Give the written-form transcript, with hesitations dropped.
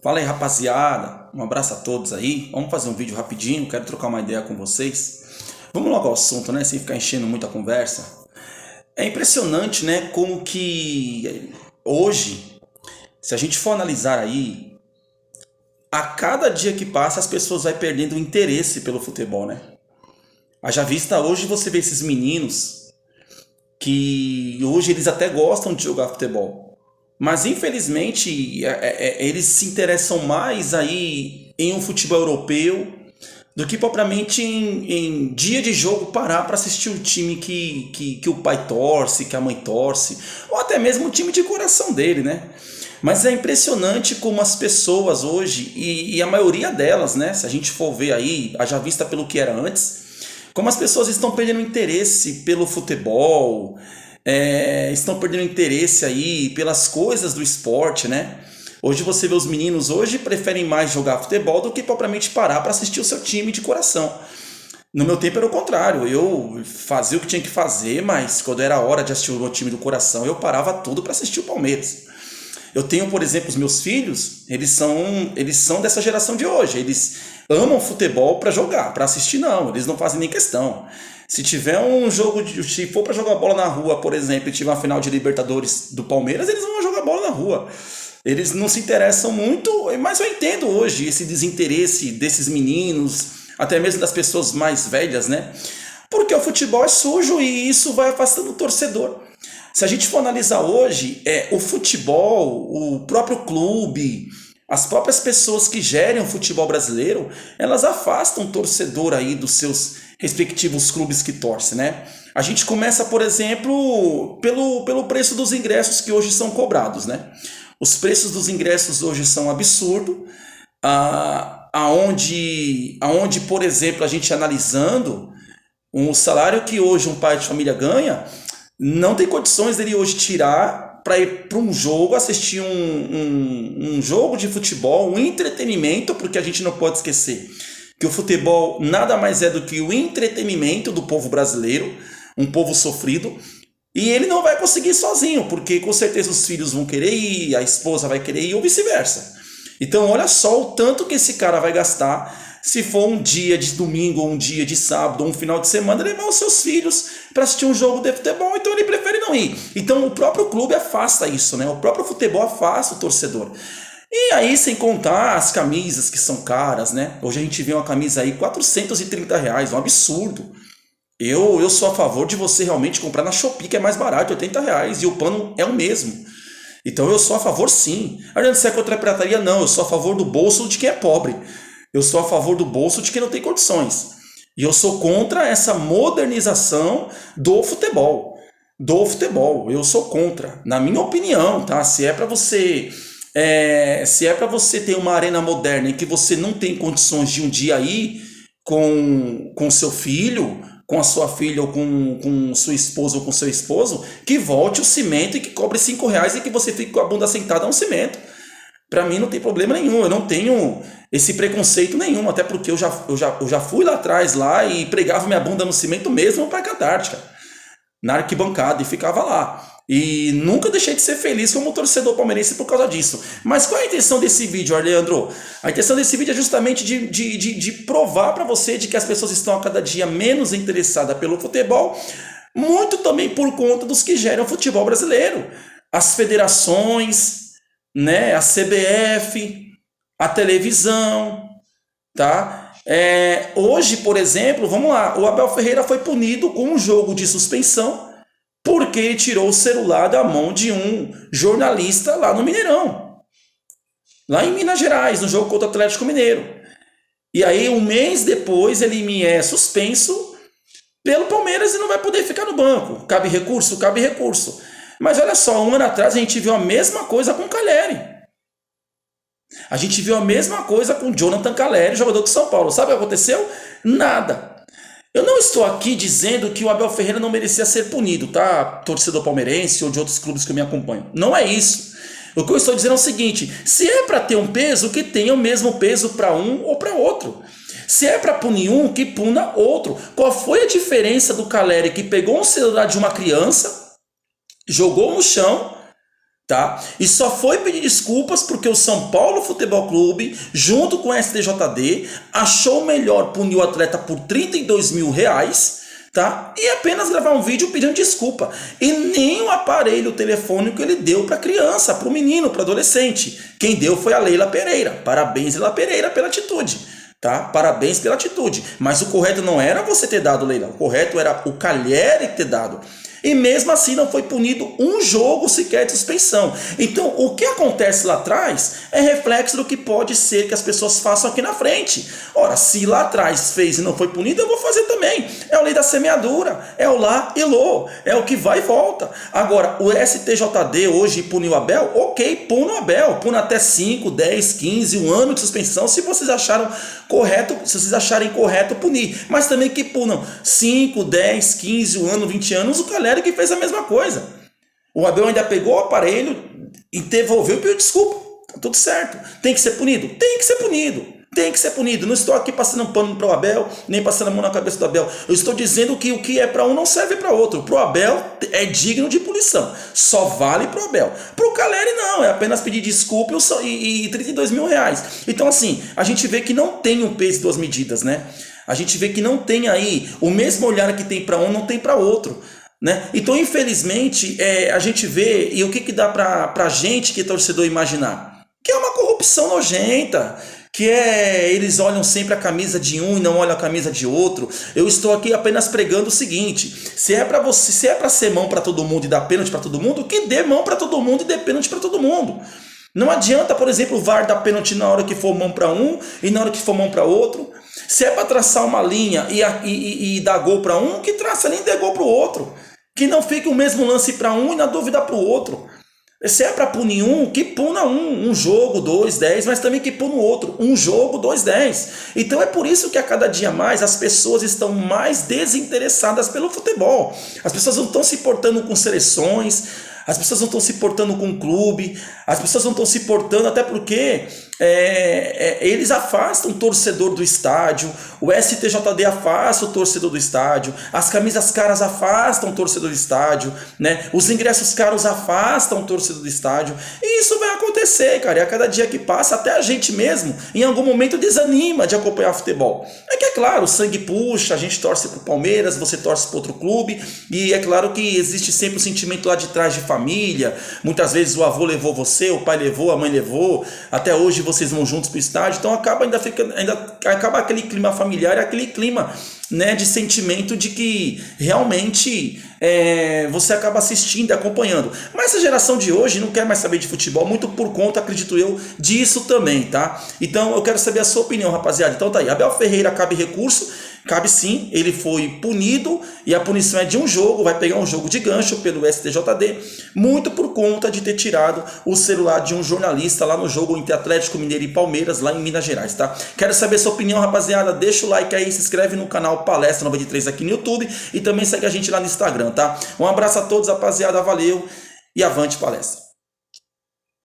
Fala aí, rapaziada. Um abraço a todos aí. Vamos fazer um vídeo rapidinho, quero trocar uma ideia com vocês. Vamos logo ao assunto, né? Sem ficar enchendo muita conversa. É impressionante, né? Como que hoje, se a gente for analisar aí, a cada dia que passa as pessoas vão perdendo o interesse pelo futebol, né? Haja vista hoje você vê esses meninos que hoje eles até gostam de jogar futebol. Mas infelizmente eles se interessam mais aí em um futebol europeu do que propriamente em dia de jogo parar para assistir o time que o pai torce, que a mãe torce, ou até mesmo o time de coração dele, né? Mas é impressionante como as pessoas hoje, e a maioria delas, né? Se a gente for ver aí, já vista pelo que era antes, como as pessoas estão perdendo interesse pelo futebol, estão perdendo interesse aí pelas coisas do esporte, né? Hoje você vê os meninos hoje preferem mais jogar futebol do que propriamente parar para assistir o seu time de coração. No meu tempo era o contrário, eu fazia o que tinha que fazer, mas quando era hora de assistir o meu time do coração, eu parava tudo para assistir o Palmeiras. Eu tenho, por exemplo, os meus filhos, eles são dessa geração de hoje. Eles amam futebol para jogar, para assistir não, eles não fazem nem questão. Se tiver um jogo, se for para jogar bola na rua, por exemplo, e tiver uma final de Libertadores do Palmeiras, eles vão jogar bola na rua. Eles não se interessam muito, mas eu entendo hoje esse desinteresse desses meninos, até mesmo das pessoas mais velhas, né? Porque o futebol é sujo e isso vai afastando o torcedor. Se a gente for analisar hoje, o futebol, o próprio clube, as próprias pessoas que gerem o futebol brasileiro, elas afastam o torcedor aí dos seus respectivos clubes que torce, né? A gente começa, por exemplo, pelo preço dos ingressos que hoje são cobrados, né? Os preços dos ingressos hoje são absurdos, aonde, por exemplo, a gente analisando um salário que hoje um pai de família ganha, não tem condições dele hoje tirar para ir para um jogo, assistir um jogo de futebol, um entretenimento, porque a gente não pode esquecer que o futebol nada mais é do que o entretenimento do povo brasileiro, um povo sofrido, e ele não vai conseguir sozinho, porque com certeza os filhos vão querer ir, a esposa vai querer ir, ou vice-versa. Então olha só o tanto que esse cara vai gastar se for um dia de domingo, ou um dia de sábado, ou um final de semana, levar os seus filhos para assistir um jogo de futebol, então ele prefere não ir. Então o próprio clube afasta isso, né? O próprio futebol afasta o torcedor. E aí, sem contar as camisas que são caras, né? Hoje a gente vê uma camisa aí R$ 430, um absurdo. Eu sou a favor de você realmente comprar na Shopee, que é mais barato, R$ 80, e o pano é o mesmo. Então eu sou a favor sim. Ariano, você é contra a pirataria? Não, eu sou a favor do bolso de quem é pobre. Eu sou a favor do bolso de quem não tem condições. E eu sou contra essa modernização do futebol. Do futebol, eu sou contra. Na minha opinião, tá? Se é para você ter uma arena moderna em que você não tem condições de um dia ir com seu filho, com a sua filha, ou com sua esposa ou com seu esposo, que volte o cimento e que cobre R$ 5 e que você fique com a bunda sentada no cimento. Para mim não tem problema nenhum, eu não tenho esse preconceito nenhum, até porque eu já fui lá atrás lá e pregava minha bunda no cimento mesmo para a Antártica, na arquibancada, e ficava lá. E nunca deixei de ser feliz como torcedor palmeirense por causa disso. Mas qual é a intenção desse vídeo, Arleandro? A intenção desse vídeo é justamente de provar para você de que as pessoas estão a cada dia menos interessadas pelo futebol, muito também por conta dos que geram o futebol brasileiro. As federações, né, a CBF, a televisão, tá? Hoje, por exemplo, vamos lá, o Abel Ferreira foi punido com um jogo de suspensão porque ele tirou o celular da mão de um jornalista lá no Mineirão, lá em Minas Gerais, no jogo contra o Atlético Mineiro. E aí, um mês depois, ele me é suspenso pelo Palmeiras e não vai poder ficar no banco. Cabe recurso? Cabe recurso. Mas olha só, um ano atrás a gente viu a mesma coisa com o Caleri. A gente viu a mesma coisa com o Jonathan Caleri, jogador de São Paulo. Sabe o que aconteceu? Nada. Eu não estou aqui dizendo que o Abel Ferreira não merecia ser punido, tá? Torcedor palmeirense ou de outros clubes que me acompanham. Não é isso. O que eu estou dizendo é o seguinte: se é para ter um peso, que tenha o mesmo peso para um ou para outro. Se é para punir um, que puna outro. Qual foi a diferença do Caleri que pegou um celular de uma criança, jogou no chão, tá? E só foi pedir desculpas porque o São Paulo Futebol Clube, junto com o STJD, achou melhor punir o atleta por R$ 32.000, tá? E apenas gravar um vídeo pedindo desculpa. E nem o aparelho telefônico ele deu para criança, para o menino, para adolescente. Quem deu foi a Leila Pereira. Parabéns, Leila Pereira, pela atitude. Tá? Parabéns pela atitude. Mas o correto não era você ter dado, Leila. O correto era o Calheri ter dado. E mesmo assim não foi punido um jogo sequer de suspensão. Então o que acontece lá atrás é reflexo do que pode ser que as pessoas façam aqui na frente. Ora, se lá atrás fez e não foi punido, eu vou fazer também. É a lei da semeadura, é o lá e lô, é o que vai e volta. Agora, o STJD hoje puniu o Abel, ok, puna o Abel, puna até 5, 10, 15, um ano de suspensão, se vocês acharam correto, se vocês acharem correto punir. Mas também que punam 5, 10, 15, um ano, 20 anos, o Calheri que fez a mesma coisa. O Abel ainda pegou o aparelho e devolveu e pediu desculpa. Tudo certo. Tem que ser punido? Tem que ser punido. Tem que ser punido. Não estou aqui passando um pano para o Abel, nem passando a mão na cabeça do Abel. Eu estou dizendo que o que é para um não serve para outro. Para o Abel é digno de punição. Só vale para o Abel. Para o Calheri não. É apenas pedir desculpa e R$ 32.000. Então assim, a gente vê que não tem um peso de duas medidas, né? A gente vê que não tem aí o mesmo olhar que tem para um, não tem para outro. Né? Então, infelizmente, a gente vê, e o que dá pra gente que é torcedor imaginar? Que é uma corrupção nojenta, que eles olham sempre a camisa de um e não olham a camisa de outro. Eu estou aqui apenas pregando o seguinte: se é para ser mão para todo mundo e dar pênalti para todo mundo, que dê mão para todo mundo e dê pênalti para todo mundo. Não adianta, por exemplo, o VAR dar pênalti na hora que for mão para um e na hora que for mão para outro. Se é para traçar uma linha e dar gol para um, que traça a linha e dê gol para o outro. Que não fique o mesmo lance para um e na dúvida para o outro. Se é para punir um, que puna um jogo, 2, 10, mas também que puna o outro, um jogo, 2, 10. Então é por isso que a cada dia mais as pessoas estão mais desinteressadas pelo futebol. As pessoas não estão se importando com seleções, as pessoas não estão se importando com o clube, as pessoas não estão se importando até porque eles afastam o torcedor do estádio, o STJD afasta o torcedor do estádio, as camisas caras afastam o torcedor do estádio, né? Os ingressos caros afastam o torcedor do estádio, e isso vai acontecer, cara, e a cada dia que passa, até a gente mesmo, em algum momento, desanima de acompanhar futebol. É que é claro, o sangue puxa, a gente torce pro Palmeiras, você torce para outro clube, e é claro que existe sempre o sentimento lá de trás de família, muitas vezes o avô levou você, o pai levou, a mãe levou, até hoje vocês vão juntos para o estádio, então acaba acaba aquele clima familiar, aquele clima, né, de sentimento de que realmente você acaba assistindo e acompanhando. Mas essa geração de hoje não quer mais saber de futebol, muito por conta, acredito eu, disso também, tá? Então eu quero saber a sua opinião, rapaziada. Então tá aí, Abel Ferreira, cabe recurso? Cabe sim, ele foi punido e a punição é de um jogo, vai pegar um jogo de gancho pelo STJD, muito por conta de ter tirado o celular de um jornalista lá no jogo entre Atlético Mineiro e Palmeiras, lá em Minas Gerais, tá? Quero saber sua opinião, rapaziada, deixa o like aí, se inscreve no canal Palestra 93 aqui no YouTube e também segue a gente lá no Instagram, tá? Um abraço a todos, rapaziada, valeu e avante palestra!